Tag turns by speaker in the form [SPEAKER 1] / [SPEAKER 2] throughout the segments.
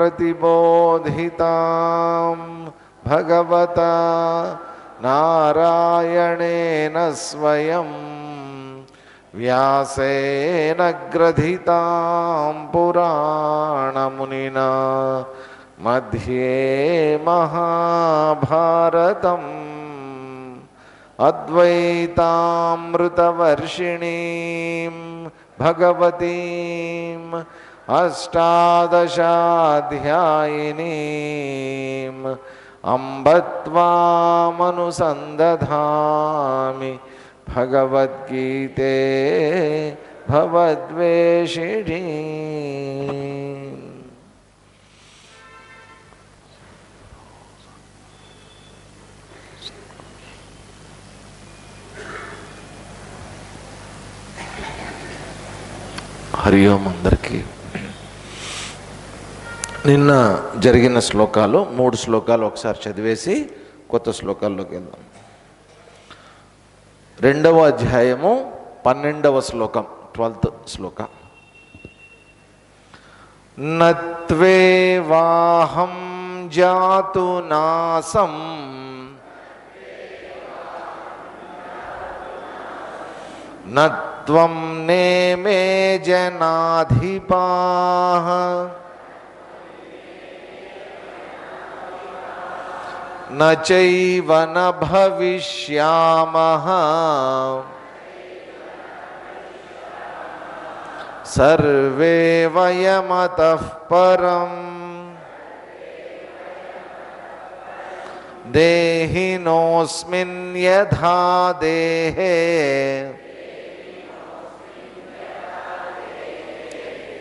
[SPEAKER 1] प्रतिबोधितां भगवता नारायणेन स्वयं व्यासेन ग्रथितां पुराणमुनिना मध्ये महाभारतम् अद्वैतामृतवर्षिणीं भगवतीम् अष्टादशाध्यायिनीम् अम्ब त्वामनुसन्दधामि भगवद्गीते भवद्वेषिणी। హరి ఓం అందరికీ. నిన్న జరిగిన శ్లోకాలు 3 శ్లోకాలు ఒకసారి చదివేసి కొత్త శ్లోకాల్లోకి వెళ్దాం. 2వ అధ్యాయము 12వ శ్లోకం 12th శ్లోక. నత్వేవాహం జాతు నాసం నత్వం నేమే జనాధిపాః నచైవ న భవిష్యామః సర్వే వయమతః పరం దేహినోస్మిన్ యథా దేహే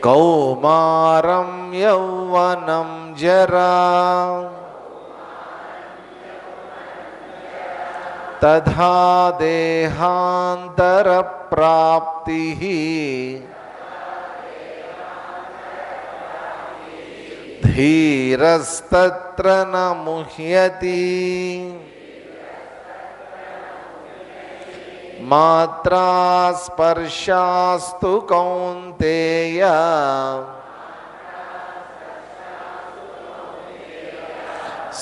[SPEAKER 1] కౌమారం యౌవనం జరా తథా దేహాంతర ప్రాప్తిః ధీరస్తత్ర న ముహ్యతి మాత్రా స్పర్శాస్తు కౌంతేయ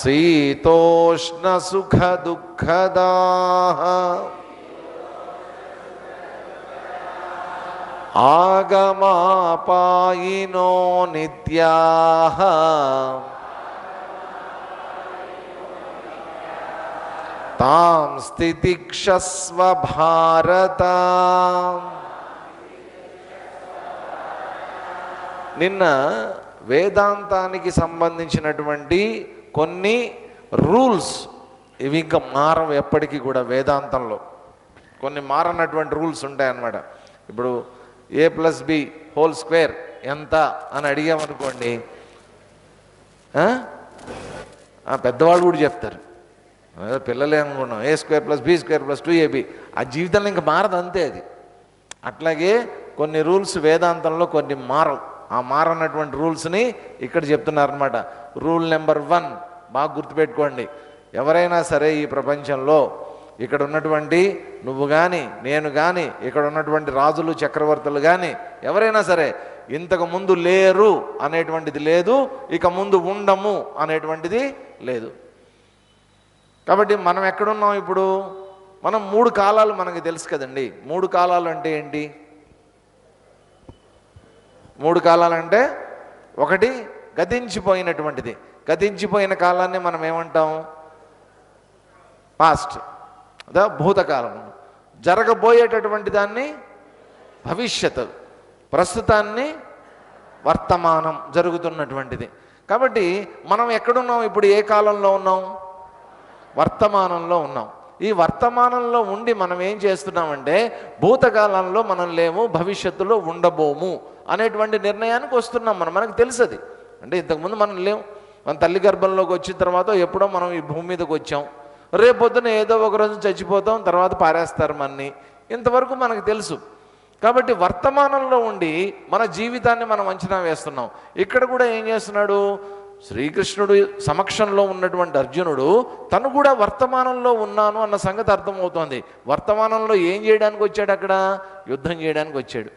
[SPEAKER 1] శీతోష్ణ సుఖ దుఃఖదాః ఆగమాపాయినో నిత్యాః తాం స్థితిక్షస్వ భారత. నిన్న వేదాంతానికి సంబంధించినటువంటి కొన్ని రూల్స్, ఇవి ఇంకా మారవు ఎప్పటికీ కూడా. వేదాంతంలో కొన్ని మారనటువంటి రూల్స్ ఉంటాయన్నమాట. ఇప్పుడు a+b² ఎంత అని అడిగామనుకోండి, పెద్దవాళ్ళు కూడా చెప్తారు. పిల్లలే అనుకున్నాం a² + b² + 2ab. ఆ జీవితంలో ఇంకా మారదు, అంతే అది. అట్లాగే కొన్ని రూల్స్ వేదాంతంలో కొన్ని మారవు. ఆ మారనటువంటి రూల్స్ని ఇక్కడ చెప్తున్నారనమాట. రూల్ నెంబర్ 1 బాగా గుర్తుపెట్టుకోండి. ఎవరైనా సరే ఈ ప్రపంచంలో ఇక్కడ ఉన్నటువంటి నువ్వు కానీ నేను కానీ ఇక్కడ ఉన్నటువంటి రాజులు చక్రవర్తులు కానీ ఎవరైనా సరే ఇంతకు ముందు లేరు అనేటువంటిది లేదు, ఇక ముందు ఉండము అనేటువంటిది లేదు. కాబట్టి మనం ఎక్కడున్నాం ఇప్పుడు? మనం 3 కాలాలు మనకి తెలుసు కదండి. 3 కాలాలు అంటే ఏంటి? 3 కాలాలంటే ఒకటి గతించిపోయినటువంటిది. గతించిపోయిన కాలాన్ని మనం ఏమంటాం? పాస్ట్, అదా భూతకాలం. జరగబోయేటటువంటి దాన్ని భవిష్యత్తు, ప్రస్తుతాన్ని వర్తమానం, జరుగుతున్నటువంటిది. కాబట్టి మనం ఎక్కడున్నాం ఇప్పుడు? ఏ కాలంలో ఉన్నాం? వర్తమానంలో ఉన్నాం. ఈ వర్తమానంలో ఉండి మనం ఏం చేస్తున్నామంటే భూతకాలంలో మనం లేము, భవిష్యత్తులో ఉండబోము అనేటువంటి నిర్ణయానికి వస్తున్నాం. మనకు తెలుసది. అంటే ఇంతకుముందు మనం లేము. మన తల్లి గర్భంలోకి వచ్చిన తర్వాత ఎప్పుడో మనం ఈ భూమి మీదకి వచ్చాం. రేపొద్దున ఏదో ఒకరోజు చచ్చిపోతాం, తర్వాత పారేస్తారు మనని. ఇంతవరకు మనకు తెలుసు. కాబట్టి వర్తమానంలో ఉండి మన జీవితాన్ని మనం అంచనా వేస్తున్నాం. ఇక్కడ కూడా ఏం చేస్తున్నాడు? శ్రీకృష్ణుడు సమక్షంలో ఉన్నటువంటి అర్జునుడు తను కూడా వర్తమానంలో ఉన్నాను అన్న సంగతి అర్థమవుతోంది. వర్తమానంలో ఏం చేయడానికి వచ్చాడు? అక్కడ యుద్ధం చేయడానికి వచ్చాడు.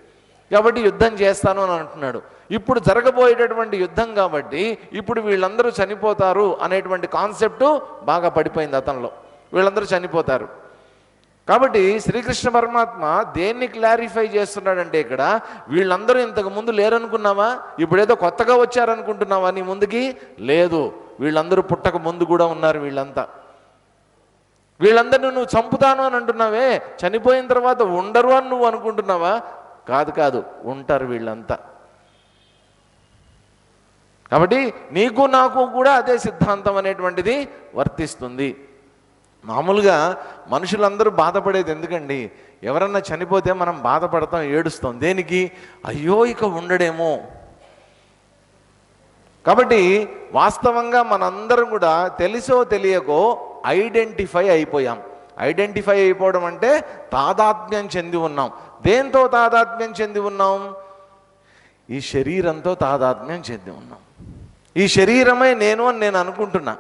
[SPEAKER 1] కాబట్టి యుద్ధం చేస్తాను అని అంటున్నాడు. ఇప్పుడు జరగబోయేటటువంటి యుద్ధం కాబట్టి ఇప్పుడు వీళ్ళందరూ చనిపోతారు అనేటువంటి కాన్సెప్టు బాగా పడిపోయింది అతనిలో. వీళ్ళందరూ చనిపోతారు కాబట్టి శ్రీకృష్ణ పరమాత్మ దేన్ని క్లారిఫై చేస్తున్నాడంటే ఇక్కడ వీళ్ళందరూ ఇంతకు ముందు లేరనుకున్నావా, ఇప్పుడేదో కొత్తగా వచ్చారనుకుంటున్నావా నీ ముందుకి? లేదు, వీళ్ళందరూ పుట్టక ముందు కూడా ఉన్నారు. వీళ్ళందరినీ నువ్వు చంపుతాను అని అంటున్నావే, చనిపోయిన తర్వాత ఉండరు అని నువ్వు అనుకుంటున్నావా? కాదు, ఉంటారు వీళ్ళంతా. కాబట్టి నీకు నాకు కూడా అదే సిద్ధాంతం అనేటువంటిది వర్తిస్తుంది. మామూలుగా మనుషులందరూ బాధపడేది ఎందుకండి? ఎవరన్నా చనిపోతే మనం బాధపడతాం, ఏడుస్తాం. దేనికి? అయ్యో ఇక ఉండడేమో. కాబట్టి వాస్తవంగా మనందరం కూడా తెలిసో తెలియకో ఐడెంటిఫై అయిపోయాం. ఐడెంటిఫై అయిపోవడం అంటే తాదాత్మ్యం చెంది ఉన్నాం. దేంతో తాదాత్మ్యం చెంది ఉన్నాం? ఈ శరీరంతో తాదాత్మ్యం చెంది ఉన్నాం. ఈ శరీరమే నేను అని నేను అనుకుంటున్నా.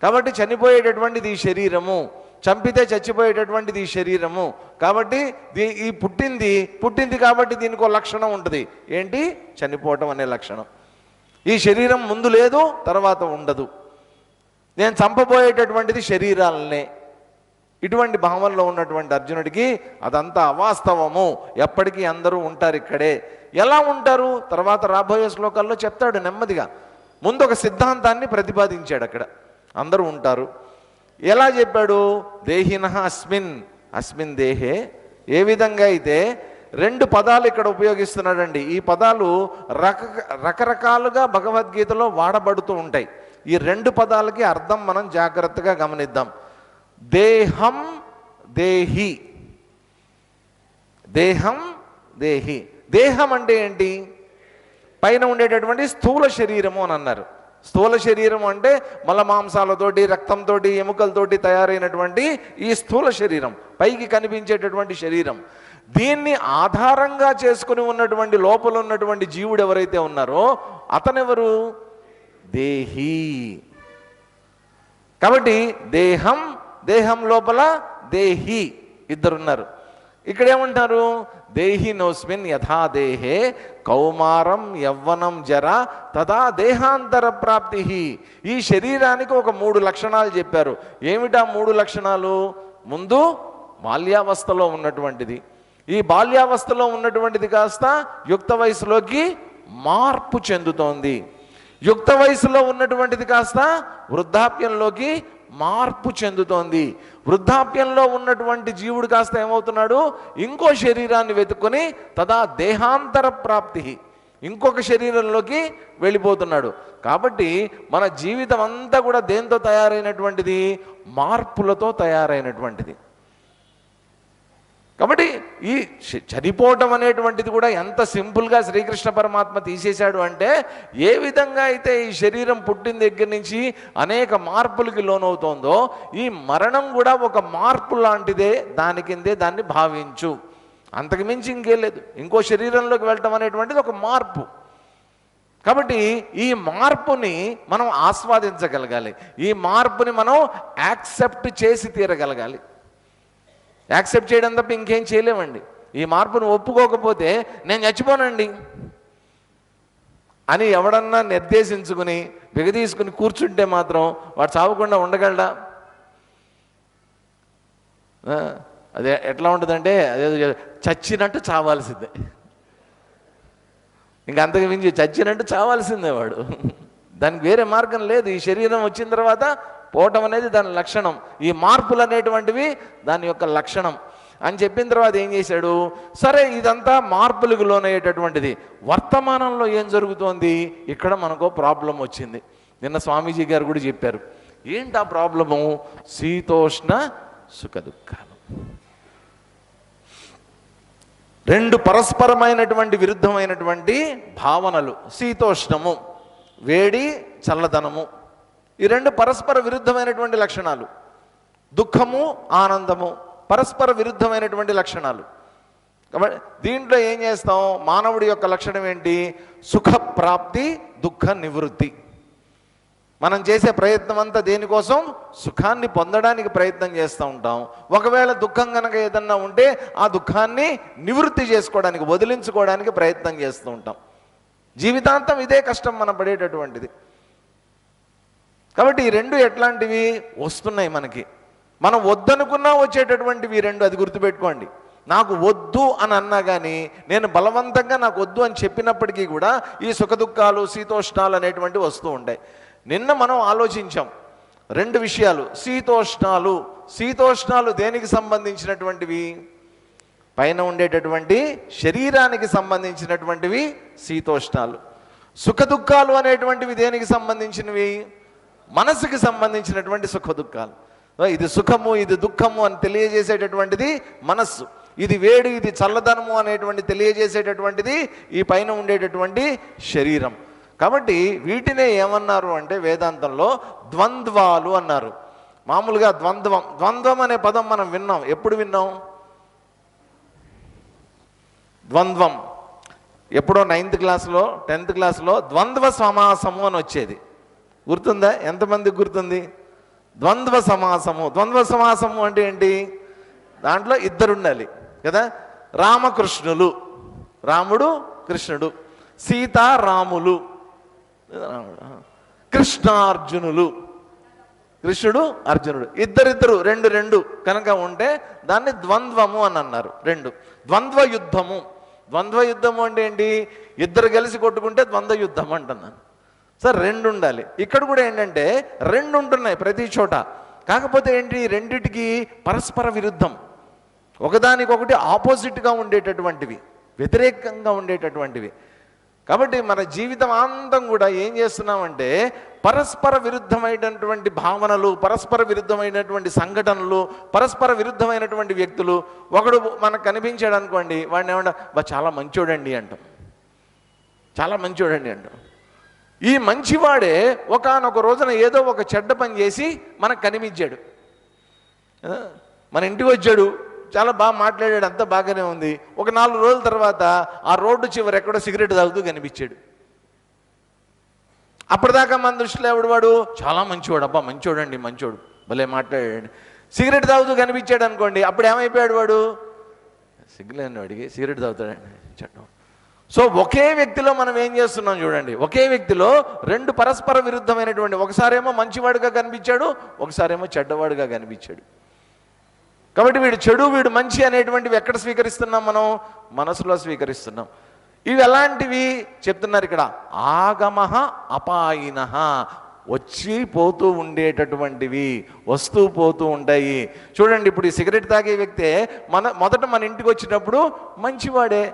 [SPEAKER 1] కాబట్టి చనిపోయేటటువంటిది ఈ శరీరము, చంపితే చచ్చిపోయేటటువంటిది ఈ శరీరము. కాబట్టి ఈ పుట్టింది కాబట్టి దీనికి ఒక లక్షణం ఉంటుంది. ఏంటి? చనిపోవటం అనే లక్షణం. ఈ శరీరం ముందు లేదు, తర్వాత ఉండదు. నేను చంపబోయేటటువంటిది శరీరాలనే. ఇటువంటి భావనలో ఉన్నటువంటి అర్జునుడికి అదంతా అవాస్తవము. ఎప్పటికీ అందరూ ఉంటారు ఇక్కడే. ఎలా ఉంటారు? తర్వాత రాబోయే శ్లోకాల్లో చెప్తాడు నెమ్మదిగా. ముందు ఒక సిద్ధాంతాన్ని ప్రతిపాదించాడు. అక్కడ అందరూ ఉంటారు. ఎలా చెప్పాడు? దేహినః అస్మిన్ దేహే. ఏ విధంగా అయితే రెండు పదాలు ఇక్కడ ఉపయోగిస్తున్నాడండి. ఈ పదాలు రకరకాలుగా భగవద్గీతలో వాడబడుతూ ఉంటాయి. ఈ రెండు పదాలకి అర్థం మనం జాగ్రత్తగా గమనిద్దాం. దేహం దేహి. దేహం దేహి. దేహం అంటే ఏంటి? పైన ఉండేటటువంటి స్థూల శరీరము అని అన్నారు. స్థూల శరీరం అంటే మల మాంసాలతోటి, రక్తంతో, ఎముకలతోటి తయారైనటువంటి ఈ స్థూల శరీరం, పైకి కనిపించేటటువంటి శరీరం. దీన్ని ఆధారంగా చేసుకుని ఉన్నటువంటి లోపల ఉన్నటువంటి జీవుడు ఎవరైతే ఉన్నారో అతనెవరు? దేహి. కాబట్టి దేహం లోపల దేహి ఇద్దరున్నారు. ఇక్కడ ఏమంటారు? దేహినోస్మిన్ యథా దేహే కౌమారం యవ్వనం జర తదా దేహాంతర ప్రాప్తి. ఈ శరీరానికి ఒక 3 లక్షణాలు చెప్పారు. ఏమిటా 3 లక్షణాలు? ముందు బాల్యావస్థలో ఉన్నటువంటిది, ఈ బాల్యావస్థలో ఉన్నటువంటిది కాస్త యుక్త వయసులోకి మార్పు చెందుతోంది. యుక్త వయసులో ఉన్నటువంటిది కాస్త వృద్ధాప్యంలోకి మార్పు చెందుతోంది. వృద్ధాప్యంలో ఉన్నటువంటి జీవుడు కాస్త ఏమవుతున్నాడు? ఇంకో శరీరాన్ని వెతుక్కొని తదా దేహాంతర ప్రాప్తి, ఇంకొక శరీరంలోకి వెళ్ళిపోతున్నాడు. కాబట్టి మన జీవితం అంతా కూడా దేంతో తయారైనటువంటిది? మార్పులతో తయారైనటువంటిది. కాబట్టి ఈ చనిపోవటం అనేటువంటిది కూడా ఎంత సింపుల్గా శ్రీకృష్ణ పరమాత్మ తీసేశాడు అంటే, ఏ విధంగా అయితే ఈ శరీరం పుట్టిన దగ్గర నుంచి అనేక మార్పులకి లోనవుతోందో, ఈ మరణం కూడా ఒక మార్పు లాంటిదే. దాని కిందే దాన్ని భావించు, అంతకు మించి ఇంకేం లేదు. ఇంకో శరీరంలోకి వెళ్ళటం అనేటువంటిది ఒక మార్పు. కాబట్టి ఈ మార్పుని మనం ఆస్వాదించగలగాలి. ఈ మార్పుని మనం యాక్సెప్ట్ చేసి తీరగలగాలి. యాక్సెప్ట్ చేయడం తప్ప ఇంకేం చేయలేమండి. ఈ మార్పును ఒప్పుకోకపోతే నేను చచ్చిపోనండి అని ఎవడన్నా నిర్దేశించుకుని బిగదీసుకుని కూర్చుంటే మాత్రం వాడు చావకుండా ఉండగలడా? అదే ఎట్లా ఉంటుందంటే, అదే చచ్చినట్టు చావాల్సిందే. ఇంకా అంతకు మించి చచ్చినట్టు చావాల్సిందే వాడు. దానికి వేరే మార్గం లేదు. ఈ శరీరం వచ్చిన తర్వాత పోవటం అనేది దాని లక్షణం. ఈ మార్పులు అనేటువంటివి దాని యొక్క లక్షణం అని చెప్పిన తర్వాత ఏం చేశాడు? సరే, ఇదంతా మార్పులకు లోనయ్యేటటువంటిది. వర్తమానంలో ఏం జరుగుతోంది? ఇక్కడ మనకు ప్రాబ్లం వచ్చింది. నిన్న స్వామీజీ గారు కూడా చెప్పారు. ఏంటి ఆ ప్రాబ్లము? శీతోష్ణ సుఖ దుఃఖాలు. రెండు పరస్పరమైనటువంటి విరుద్ధమైనటువంటి భావనలు. శీతోష్ణము, వేడి చల్లదనము. ఈ రెండు పరస్పర విరుద్ధమైనటువంటి లక్షణాలు. దుఃఖము ఆనందము పరస్పర విరుద్ధమైనటువంటి లక్షణాలు. కాబట్టి దీంట్లో ఏం చేస్తాం? మానవుడి యొక్క లక్షణం ఏంటి? సుఖ ప్రాప్తి, దుఃఖ నివృత్తి. మనం చేసే ప్రయత్నం అంతా దేనికోసం? సుఖాన్ని పొందడానికి ప్రయత్నం చేస్తూ ఉంటాం. ఒకవేళ దుఃఖం కనుక ఏదన్నా ఉంటే ఆ దుఃఖాన్ని నివృత్తి చేసుకోవడానికి, వదిలించుకోవడానికి ప్రయత్నం చేస్తూ ఉంటాం. జీవితాంతం ఇదే కష్టం మనం పడేటటువంటిది. కాబట్టి ఈ రెండు ఎట్లాంటివి వస్తున్నాయి మనకి, మనం వద్దనుకున్నా వచ్చేటటువంటివి రెండు. అది గుర్తుపెట్టుకోండి. నాకు వద్దు అని అన్నా కానీ నేను బలవంతంగా నాకు వద్దు అని చెప్పినప్పటికీ కూడా ఈ సుఖదుఖాలు, శీతోష్ణాలు అనేటువంటివి వస్తూ ఉంటాయి. నిన్న మనం ఆలోచించాం రెండు విషయాలు. శీతోష్ణాలు దేనికి సంబంధించినటువంటివి? పైన ఉండేటటువంటి శరీరానికి సంబంధించినటువంటివి శీతోష్ణాలు. సుఖదుఖాలు అనేటువంటివి దేనికి సంబంధించినవి? మనసుకి సంబంధించినటువంటి సుఖదుఖాలు. ఇది సుఖము, ఇది దుఃఖము అని తెలియజేసేటటువంటిది మనస్సు. ఇది వేడి, ఇది చల్లదనము అనేటువంటి తెలియజేసేటటువంటిది ఈ పైన ఉండేటటువంటి శరీరం. కాబట్టి వీటినే ఏమన్నారు అంటే వేదాంతంలో ద్వంద్వాలు అన్నారు. మామూలుగా ద్వంద్వం అనే పదం మనం విన్నాం. ఎప్పుడు విన్నాం? ద్వంద్వం ఎప్పుడో 9th క్లాస్లో 10th క్లాస్లో ద్వంద్వ సమాసము అని వచ్చేది. గుర్తుందా? ఎంతమందికి గుర్తుంది? ద్వంద్వ సమాసము అంటే ఏంటి? దాంట్లో ఇద్దరు ఉండాలి కదా. రామకృష్ణులు, రాముడు కృష్ణుడు, సీతారాములు, కృష్ణార్జునులు, కృష్ణుడు అర్జునుడు, ఇద్దరిద్దరు రెండు కనుక ఉంటే దాన్ని ద్వంద్వము అని అన్నారు. రెండు. ద్వంద్వ యుద్ధము అంటే ఏంటి? ఇద్దరు కలిసి కొట్టుకుంటే ద్వంద్వ యుద్ధం అంటున్నాను. సార్ రెండు ఉండాలి. ఇక్కడ కూడా ఏంటంటే రెండు ఉంటున్నాయి ప్రతి చోట. కాకపోతే ఏంటి? రెండిటికి పరస్పర విరుద్ధం, ఒకదానికొకటి ఆపోజిట్గా ఉండేటటువంటివి, వ్యతిరేకంగా ఉండేటటువంటివి. కాబట్టి మన జీవితం అంతం కూడా ఏం చేస్తున్నామంటే పరస్పర విరుద్ధమైనటువంటి భావనలు, పరస్పర విరుద్ధమైనటువంటి సంఘటనలు, పరస్పర విరుద్ధమైనటువంటి వ్యక్తులు. ఒకడు మనకు కనిపించాడు అనుకోండి, వాడిని ఏమంటా చాలా మంచోడండి అంటాం, చాలా మంచోడండి అంటాం. ఈ మంచివాడే ఒకానొక రోజున ఏదో ఒక చెడ్డ పని చేసి మనకు కనిపించాడు. మన ఇంటికి వచ్చాడు, చాలా బాగా మాట్లాడాడు, అంతా బాగానే ఉంది. ఒక 4 రోజుల తర్వాత ఆ రోడ్డు చివరి ఎక్కడో సిగరెట్ తాగుతూ కనిపించాడు. అప్పటిదాకా మన దృష్టిలో ఎవడు? చాలా మంచివాడు, అబ్బా మంచోడండి, మంచోడు, భలే మాట్లాడాడు. సిగరెట్ తాగుతూ కనిపించాడు అనుకోండి, అప్పుడు ఏమైపోయాడు వాడు? సిగ్గులేని వాడికి సిగరెట్ తాగుతాడండి, చెడ్డ. సో ఒకే వ్యక్తిలో మనం ఏం చేస్తున్నాం చూడండి, ఒకే వ్యక్తిలో రెండు పరస్పర విరుద్ధమైనటువంటి, ఒకసారేమో మంచివాడుగా కనిపించాడు, ఒకసారేమో చెడ్డవాడుగా కనిపించాడు. కాబట్టి వీడు చెడు, వీడు మంచి అనేటువంటివి ఎక్కడ స్వీకరిస్తున్నాం? మనం మనసులో స్వీకరిస్తున్నాం. ఇవి ఎలాంటివి చెప్తున్నారు ఇక్కడ? ఆగమః అపాయినః, వచ్చి పోతూ ఉండేటటువంటివి, వస్తూ పోతూ ఉంటాయి. చూడండి, ఇప్పుడు ఈ సిగరెట్ తాగే వ్యక్తే మొదట మన ఇంటికి వచ్చినప్పుడు మంచివాడే,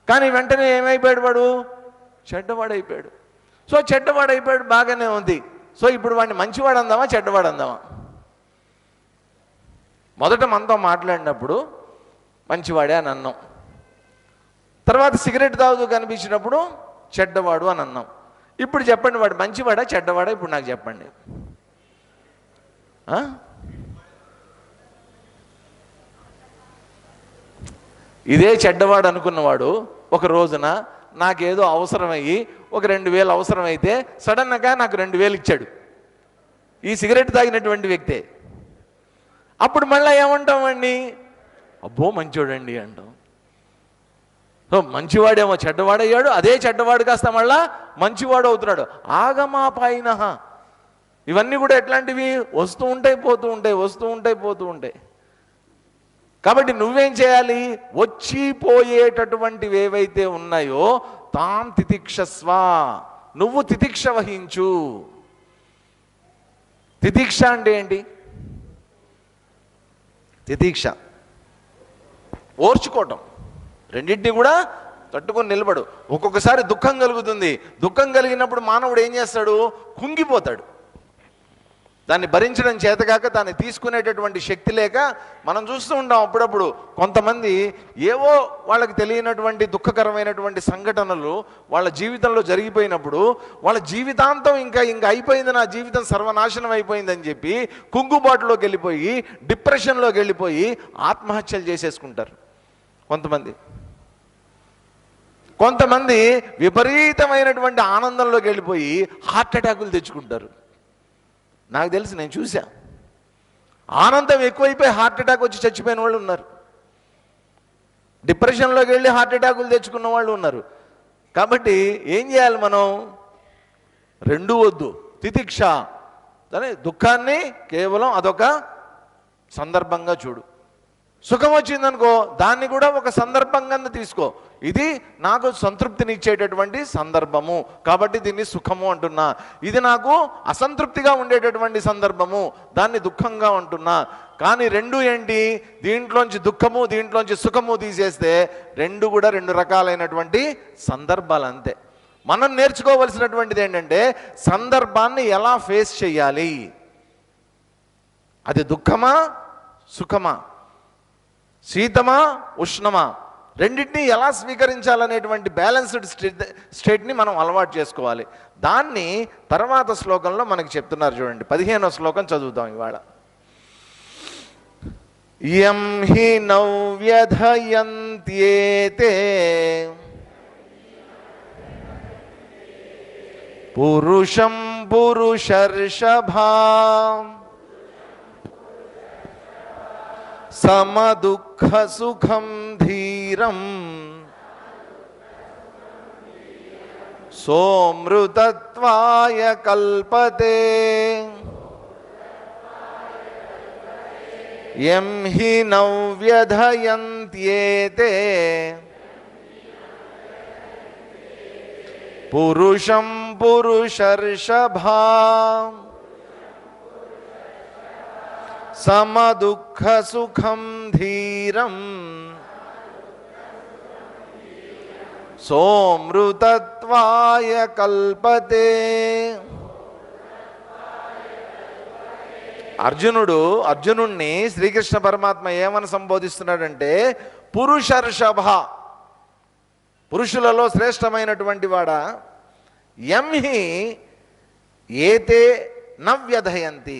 [SPEAKER 1] కానీ వెంటనే ఏమైపోయాడు వాడు? చెడ్డవాడైపోయాడు. సో చెడ్డవాడైపోయాడు, బాగానే ఉంది. సో ఇప్పుడు వాడిని మంచివాడు అందామా, చెడ్డవాడు అందామా? మొదట మనతో మాట్లాడినప్పుడు మంచివాడే అని అన్నాం, తర్వాత సిగరెట్ తాగుతూ కనిపించినప్పుడు చెడ్డవాడు అని అన్నాం. ఇప్పుడు చెప్పండి, వాడు మంచివాడా చెడ్డవాడా? ఇప్పుడు నాకు చెప్పండి. ఇదే చెడ్డవాడు అనుకున్నవాడు ఒక రోజున నాకేదో అవసరమయ్యి ఒక 2000 అవసరమైతే సడన్గా నాకు 2000 ఇచ్చాడు, ఈ సిగరెట్ తాగినటువంటి వ్యక్తే. అప్పుడు మళ్ళీ ఏమంటామండి? అబ్బో మంచివాడండి అంటాం. సో మంచివాడేమో చెడ్డవాడయ్యాడు, అదే చెడ్డవాడు కాస్త మళ్ళా మంచివాడు అవుతున్నాడు. ఆగమాపాయినః, ఇవన్నీ కూడా ఎట్లాంటివి? వస్తూ ఉంటాయి, పోతూ ఉంటాయి, వస్తూ ఉంటాయి, పోతూ ఉంటాయి. కాబట్టి నువ్వేం చేయాలి? వచ్చిపోయేటటువంటివి ఏవైతే ఉన్నాయో తాం తితిక్షస్వ, నువ్వు తితిక్ష వహించు. తితిక్ష అంటే ఏంటి? తితిక్ష ఓర్చుకోవటం, రెండింటినీ కూడా తట్టుకొని నిలబడు. ఒక్కొక్కసారి దుఃఖం కలుగుతుంది, దుఃఖం కలిగినప్పుడు మానవుడు ఏం చేస్తాడు? కుంగిపోతాడు. దాన్ని భరించడం చేతగాక, దాన్ని తీసుకునేటటువంటి శక్తి లేక మనం చూస్తూ ఉంటాం అప్పుడప్పుడు కొంతమంది ఏవో వాళ్ళకి తెలియనటువంటి దుఃఖకరమైనటువంటి సంఘటనలు వాళ్ళ జీవితంలో జరిగిపోయినప్పుడు వాళ్ళ జీవితాంతం ఇంకా అయిపోయింది, నా జీవితం సర్వనాశనం అయిపోయిందని చెప్పి కుంగుబాటులోకి వెళ్ళిపోయి, డిప్రెషన్లోకి వెళ్ళిపోయి ఆత్మహత్యలు చేసేసుకుంటారు కొంతమంది. కొంతమంది విపరీతమైనటువంటి ఆనందంలోకి వెళ్ళిపోయి హార్ట్ అటాకులు తెచ్చుకుంటారు. నాకు తెలుసు, నేను చూసా. ఆనందం ఎక్కువైపోయి హార్ట్ అటాక్ వచ్చి చచ్చిపోయిన వాళ్ళు ఉన్నారు. డిప్రెషన్లోకి వెళ్ళి హార్ట్ అటాకులు తెచ్చుకున్న వాళ్ళు ఉన్నారు. కాబట్టి ఏం చేయాలి మనం? రెండూ వద్దు. తితిక్ష అని దుఃఖాన్ని కేవలం అదొక సందర్భంగా చూడు. సుఖం వచ్చిందనుకో, దాన్ని కూడా ఒక సందర్భంగా తీసుకో. ఇది నాకు సంతృప్తినిచ్చేటటువంటి సందర్భము కాబట్టి దీన్ని సుఖము అంటున్నా. ఇది నాకు అసంతృప్తిగా ఉండేటటువంటి సందర్భము, దాన్ని దుఃఖంగా అంటున్నా. కానీ రెండు ఏంటి? దీంట్లోంచి దుఃఖము, దీంట్లోంచి సుఖము తీసేస్తే రెండు కూడా రెండు రకాలైనటువంటి సందర్భాలు అంతే. మనం నేర్చుకోవలసినటువంటిది ఏంటంటే సందర్భాన్ని ఎలా ఫేస్ చేయాలి. అది దుఃఖమా సుఖమా, శీతమా ఉష్ణమా, రెండింటినీ ఎలా స్వీకరించాలనేటువంటి బ్యాలెన్స్డ్ స్టేట్ని మనం అలవాటు చేసుకోవాలి. దాన్ని తర్వాత శ్లోకంలో మనకి చెప్తున్నారు. చూడండి, 15వ శ్లోకం చదువుతాం ఇవాళ. యం హి నవ్యధయంత్యేతే పురుషం పురుషర్షభా సమదుఃఖ సుఖం ధీరం సోమృతత్వాయ కల్పతే యం హి నవ్యధయంత్యేతే పురుషం పురుషర్షభా సమదుఃఖ సుఖం ధీరం సోమృతత్వాయ కల్పతే. అర్జునుణ్ణి శ్రీకృష్ణ పరమాత్మ ఏమని సంబోధిస్తున్నాడంటే పురుషర్షభ, పురుషులలో శ్రేష్టమైనటువంటి వాడా. ఎంహి ఏతే నవ్యధయంతి,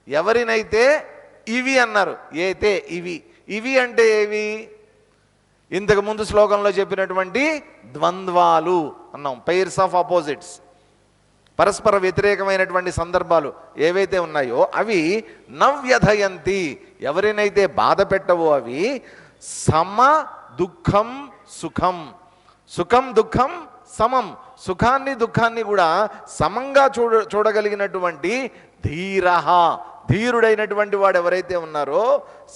[SPEAKER 1] ఎవరినైతే ఇవి అన్నారు. ఏతే ఇవి, ఇవి అంటే ఏవి? ఇంతకు ముందు శ్లోకంలో చెప్పినటువంటి ద్వంద్వాలు అన్నాం, పెయిర్స్ ఆఫ్ ఆపోజిట్స్, పరస్పర వ్యతిరేకమైనటువంటి సందర్భాలు ఏవైతే ఉన్నాయో అవి నవ్యధయంతి, ఎవరినైతే బాధ పెట్టవో అవి. సమ దుఃఖం సుఖం, సుఖం దుఃఖం సమం, సుఖాన్ని దుఃఖాన్ని కూడా సమంగా చూడగలిగినటువంటి ధీరః, ధీరుడైనటువంటి వాడు ఎవరైతే ఉన్నారో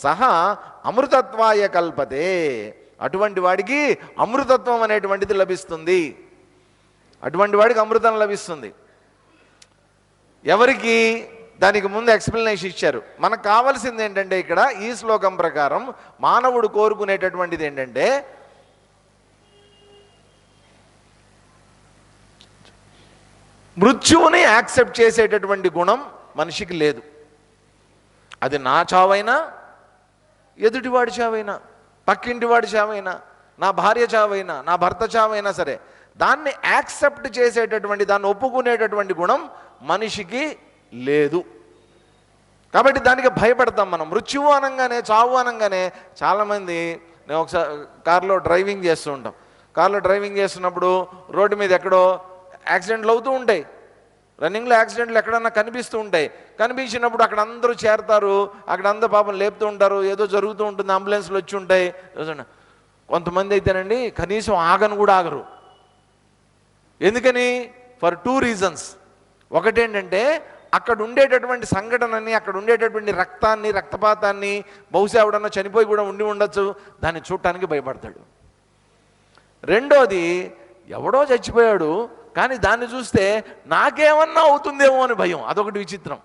[SPEAKER 1] సహా అమృతత్వాయ కల్పతే, అటువంటి వాడికి అమృతత్వం అనేటువంటిది లభిస్తుంది. అటువంటి వాడికి అమృతం లభిస్తుంది. ఎవరికి? దానికి ముందు ఎక్స్ప్లెనేషన్ ఇచ్చారు. మనకు కావాల్సింది ఏంటంటే ఇక్కడ ఈ శ్లోకం ప్రకారం మానవుడు కోరుకునేటటువంటిది ఏంటంటే మృత్యువుని యాక్సెప్ట్ చేసేటటువంటి గుణం మనిషికి లేదు. అది నా చావైనా, ఎదుటివాడి చావైనా, పక్కింటివాడి చావైనా, నా భార్య చావైనా, నా భర్త చావైనా సరే, దాన్ని యాక్సెప్ట్ చేసేటటువంటి, దాన్ని ఒప్పుకునేటటువంటి గుణం మనిషికి లేదు. కాబట్టి దానికి భయపడతాం మనం. మృత్యువు అనగానే, చావు అనగానే చాలామంది, నేను ఒకసారి కార్లో డ్రైవింగ్ చేస్తూ ఉంటాం. కార్లో డ్రైవింగ్ చేస్తున్నప్పుడు రోడ్డు మీద ఎక్కడో యాక్సిడెంట్లు అవుతూ ఉంటాయి. రన్నింగ్లో యాక్సిడెంట్లు ఎక్కడన్నా కనిపిస్తూ ఉంటాయి. కనిపించినప్పుడు అక్కడ అందరూ చేరతారు, అక్కడ అందరూ పాపం లేపుతూ ఉంటారు, ఏదో జరుగుతూ ఉంటుంది, అంబులెన్స్లు వచ్చి ఉంటాయి. కొంతమంది అయితేనండి కనీసం ఆగను కూడా ఆగరు. ఎందుకని? For 2 reasons. ఒకటేంటంటే అక్కడ ఉండేటటువంటి సంఘటనని, అక్కడ ఉండేటటువంటి రక్తాన్ని, రక్తపాతాన్ని, బహుశా ఎవడన్నా చనిపోయి కూడా ఉండి ఉండొచ్చు, దాన్ని చూడటానికి భయపడతాడు. రెండోది, ఎవడో చచ్చిపోయాడు కానీ దాన్ని చూస్తే నాకేమన్నా అవుతుందేమో అని భయం. అదొకటి విచిత్రం.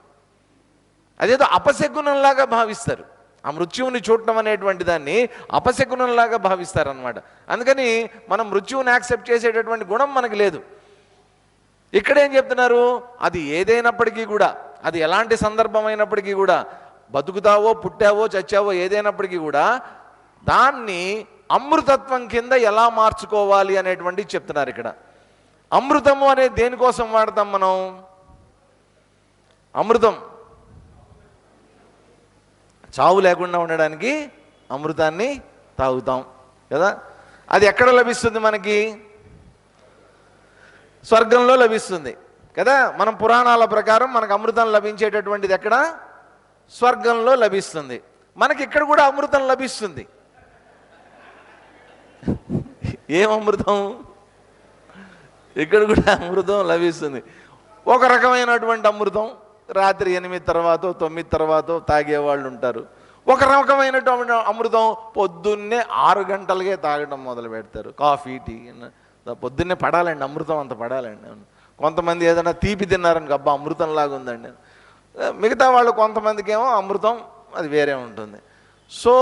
[SPEAKER 1] అదేదో అపశకునంలాగా భావిస్తారు. ఆ మృత్యువుని చూడటం అనేటువంటి దాన్ని అపశకునంలాగా భావిస్తారనమాట. అందుకని మనం మృత్యువుని యాక్సెప్ట్ చేసేటటువంటి గుణం మనకు లేదు. ఇక్కడేం చెప్తున్నారు? అది ఏదైనప్పటికీ కూడా, అది ఎలాంటి సందర్భమైనప్పటికీ కూడా, బతుకుతావో పుట్టావో చచ్చావో ఏదైనప్పటికీ కూడా దాన్ని అమృతత్వం కింద ఎలా మార్చుకోవాలి అనేటువంటిది చెప్తున్నారు ఇక్కడ. అమృతము అనేది దేనికోసం వాడతాం మనం? అమృతం చావు లేకుండా ఉండడానికి అమృతాన్ని తాగుతాం కదా. అది ఎక్కడ లభిస్తుంది మనకి? స్వర్గంలో లభిస్తుంది కదా. మనం పురాణాల ప్రకారం మనకు అమృతం లభించేటటువంటిది ఎక్కడ? స్వర్గంలో లభిస్తుంది. మనకి ఇక్కడ కూడా అమృతం లభిస్తుంది. ఏం అమృతం? ఇక్కడ కూడా అమృతం లభిస్తుంది. ఒక రకమైనటువంటి అమృతం రాత్రి 8 తర్వాత 9 తర్వాత తాగేవాళ్ళు ఉంటారు. ఒక రకమైనటువంటి అమృతం పొద్దున్నే 6 గంటలకే తాగడం మొదలు పెడతారు. కాఫీ, టీ పొద్దున్నే పడాలండి, అమృతం అంత పడాలండి. కొంతమంది ఏదైనా తీపి తిన్నారని అబ్బా అమృతం లాగా ఉందండి. మిగతా వాళ్ళు కొంతమందికి ఏమో అమృతం అది వేరే ఉంటుంది. సో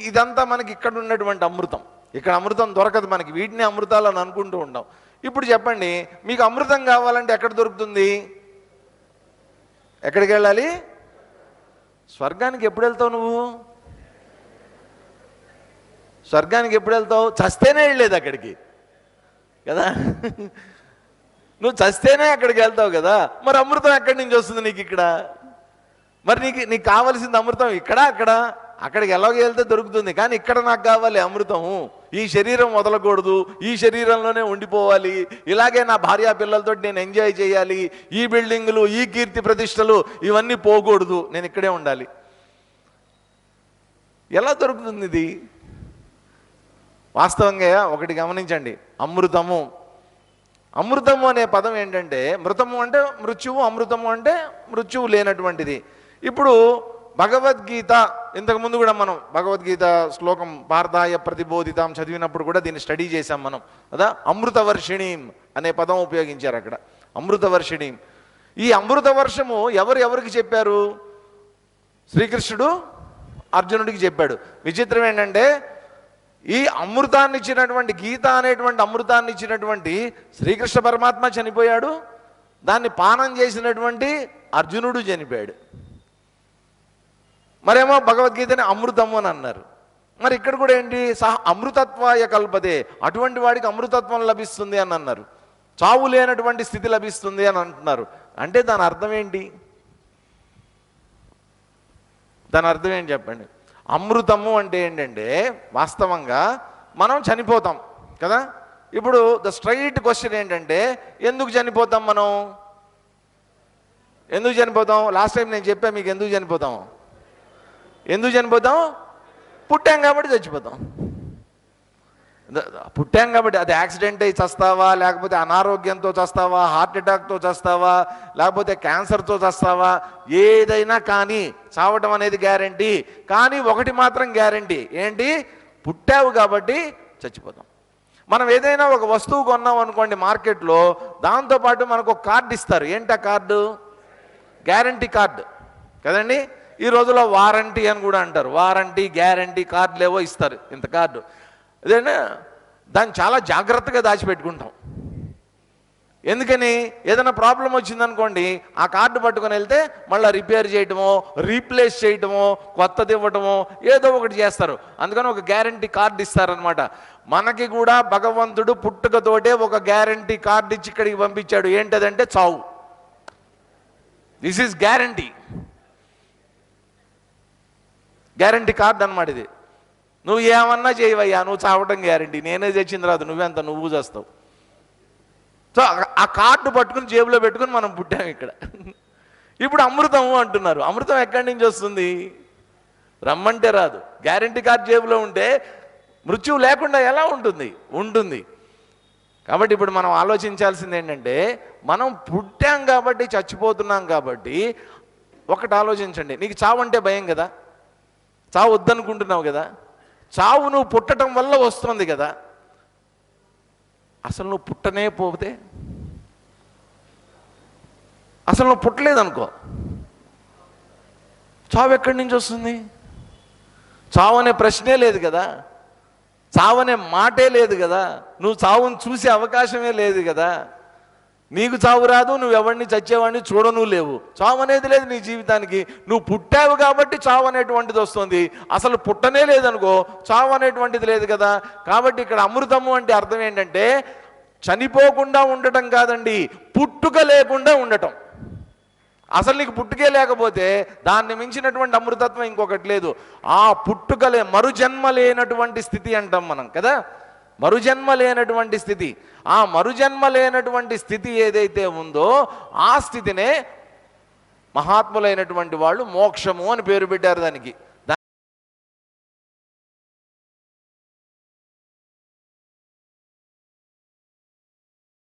[SPEAKER 1] ఇదంతా మనకి ఇక్కడ ఉన్నటువంటి అమృతం. ఇక్కడ అమృతం దొరకదు మనకి, వీటిని అమృతాలు అని అనుకుంటూ ఉంటాం. ఇప్పుడు చెప్పండి, మీకు అమృతం కావాలంటే ఎక్కడ దొరుకుతుంది? ఎక్కడికి వెళ్ళాలి? స్వర్గానికి ఎప్పుడు వెళ్తావు నువ్వు? స్వర్గానికి ఎప్పుడు వెళ్తావు? చస్తేనే వెళ్ళలేదు అక్కడికి కదా. నువ్వు చస్తేనే అక్కడికి వెళ్తావు కదా. మరి అమృతం ఎక్కడి నుంచి వస్తుంది నీకు ఇక్కడ? మరి నీకు కావాల్సింది అమృతం ఇక్కడ అక్కడ? అక్కడికి ఎలాగో వెళ్తే దొరుకుతుంది, కానీ ఇక్కడ నాకు కావాలి అమృతము. ఈ శరీరం వదలకూడదు, ఈ శరీరంలోనే ఉండిపోవాలి, ఇలాగే నా భార్యా పిల్లలతో నేను ఎంజాయ్ చేయాలి, ఈ బిల్డింగులు, ఈ కీర్తి ప్రతిష్టలు ఇవన్నీ పోకూడదు, నేను ఇక్కడే ఉండాలి. ఎలా దొరుకుతుంది ఇది? వాస్తవంగా ఒకటి గమనించండి, అమృతము అమృతము అనే పదం ఏంటంటే, మృతము అంటే మృత్యువు, అమృతము అంటే మృత్యువు లేనటువంటిది. ఇప్పుడు భగవద్గీత, ఇంతకుముందు కూడా మనం భగవద్గీత శ్లోకం పార్థాయ ప్రతిబోధితాం చదివినప్పుడు కూడా దీన్ని స్టడీ చేశాం మనం కదా. అమృతవర్షిణీం అనే పదం ఉపయోగించారు అక్కడ, అమృతవర్షిణీం. ఈ అమృత వర్షము ఎవరికి చెప్పారు? శ్రీకృష్ణుడు అర్జునుడికి చెప్పాడు. విచిత్రం ఏంటంటే, ఈ అమృతాన్ని ఇచ్చినటువంటి, గీత అనేటువంటి అమృతాన్ని ఇచ్చినటువంటి శ్రీకృష్ణ పరమాత్మ చనిపోయాడు, దాన్ని పానం చేసినటువంటి అర్జునుడు చనిపోయాడు. మరేమో భగవద్గీతని అమృతము అని అన్నారు. మరి ఇక్కడ కూడా ఏంటి? అమృతత్వాయ కల్పదే, అటువంటి వాడికి అమృతత్వం లభిస్తుంది అని అన్నారు. చావు లేనటువంటి స్థితి లభిస్తుంది అని అంటున్నారు. అంటే దాని అర్థం ఏంటి? దాని అర్థం ఏంటి చెప్పండి? అమృతము అంటే ఏంటంటే, వాస్తవంగా మనం చనిపోతాం కదా. ఇప్పుడు ద స్ట్రైట్ క్వశ్చన్ ఏంటంటే, ఎందుకు చనిపోతాం మనం? ఎందుకు చనిపోతాం? లాస్ట్ టైం నేను చెప్పా మీకు ఎందుకు చనిపోతాం. ఎందుకు చనిపోతాం? పుట్టాం కాబట్టి చచ్చిపోతాం. పుట్టాం కాబట్టి, అది యాక్సిడెంట్ అయి చస్తావా, లేకపోతే అనారోగ్యంతో చస్తావా, హార్ట్ అటాక్తో చస్తావా, లేకపోతే క్యాన్సర్తో చస్తావా, ఏదైనా కానీ చావటం అనేది గ్యారంటీ. కానీ ఒకటి మాత్రం గ్యారంటీ ఏంటి? పుట్టావు కాబట్టి చచ్చిపోతాం. మనం ఏదైనా ఒక వస్తువు కొన్నాం అనుకోండి మార్కెట్లో, దాంతోపాటు మనకు ఒక కార్డు ఇస్తారు. ఏంటి ఆ కార్డు? గ్యారంటీ కార్డు కదండి. ఈ రోజులో వారంటీ అని కూడా అంటారు. వారంటీ, గ్యారంటీ కార్డులు ఏవో ఇస్తారు, ఇంత కార్డు. అదేనా, దాన్ని చాలా జాగ్రత్తగా దాచిపెట్టుకుంటాం. ఎందుకని? ఏదైనా ప్రాబ్లం వచ్చిందనుకోండి, ఆ కార్డు పట్టుకొని వెళ్తే మళ్ళీ రిపేర్ చేయటమో, రీప్లేస్ చేయటమో, కొత్తది ఇవ్వటమో ఏదో ఒకటి చేస్తారు. అందుకని ఒక గ్యారంటీ కార్డు ఇస్తారనమాట. మనకి కూడా భగవంతుడు పుట్టుకతోటే ఒక గ్యారంటీ కార్డు ఇచ్చి ఇక్కడికి పంపించాడు. ఏంటదంటే చావు. This is guarantee, guarantee card అనమాట ఇది. నువ్వు ఏమన్నా చేయవయ్యా, నువ్వు చావటం గ్యారంటీ, నేనే చచ్చిన తర్వాత నువ్వెంత నువ్వు చేస్తావు. సో ఆ కార్డు పట్టుకుని జేబులో పెట్టుకుని మనం పుట్టాం ఇక్కడ. ఇప్పుడు అమృతము అంటున్నారు. అమృతం ఎక్కడి నుంచి వస్తుంది? రమ్మంటే రాదు. గ్యారంటీ కార్డు జేబులో ఉంటే మృత్యువు లేకుండా ఎలా ఉంటుంది? ఉంటుంది. కాబట్టి ఇప్పుడు మనం ఆలోచించాల్సింది ఏంటంటే, మనం పుట్టాం కాబట్టి, చచ్చిపోతున్నాం కాబట్టి ఒకటి ఆలోచించండి. నీకు చావు అంటే భయం కదా, చావు వద్దనుకుంటున్నావు కదా. చావు నువ్వు పుట్టడం వల్ల వస్తుంది కదా. అసలు నువ్వు పుట్టనే పోతే, అసలు నువ్వు పుట్టలేదనుకో, చావు ఎక్కడి నుంచి వస్తుంది? చావు అనే ప్రశ్నే లేదు కదా, చావు అనే మాటే లేదు కదా, నువ్వు చావును చూసే అవకాశమే లేదు కదా. నీకు చావు రాదు, నువ్వు ఎవరిని చచ్చేవాడిని చూడను లేవు. చావు అనేది లేదు నీ జీవితానికి. నువ్వు పుట్టావు కాబట్టి చావు అనేటువంటిది వస్తుంది. అసలు పుట్టనే లేదనుకో, చావు అనేటువంటిది లేదు కదా. కాబట్టి ఇక్కడ అమృతము అంటే అర్థం ఏంటంటే, చనిపోకుండా ఉండటం కాదండి, పుట్టుక లేకుండా ఉండటం. అసలు నీకు పుట్టుకే లేకపోతే దాన్ని మించినటువంటి అమృతత్వం ఇంకొకటి లేదు. ఆ పుట్టుకలే, మరుజన్మ లేనటువంటి స్థితి అంటాం మనం కదా. మరుజన్మ లేనటువంటి స్థితి. ఆ మరుజన్మ లేనటువంటి స్థితి ఏదైతే ఉందో ఆ స్థితినే మహాత్ములైనటువంటి వాళ్ళు మోక్షము అని పేరు పెట్టారు దానికి.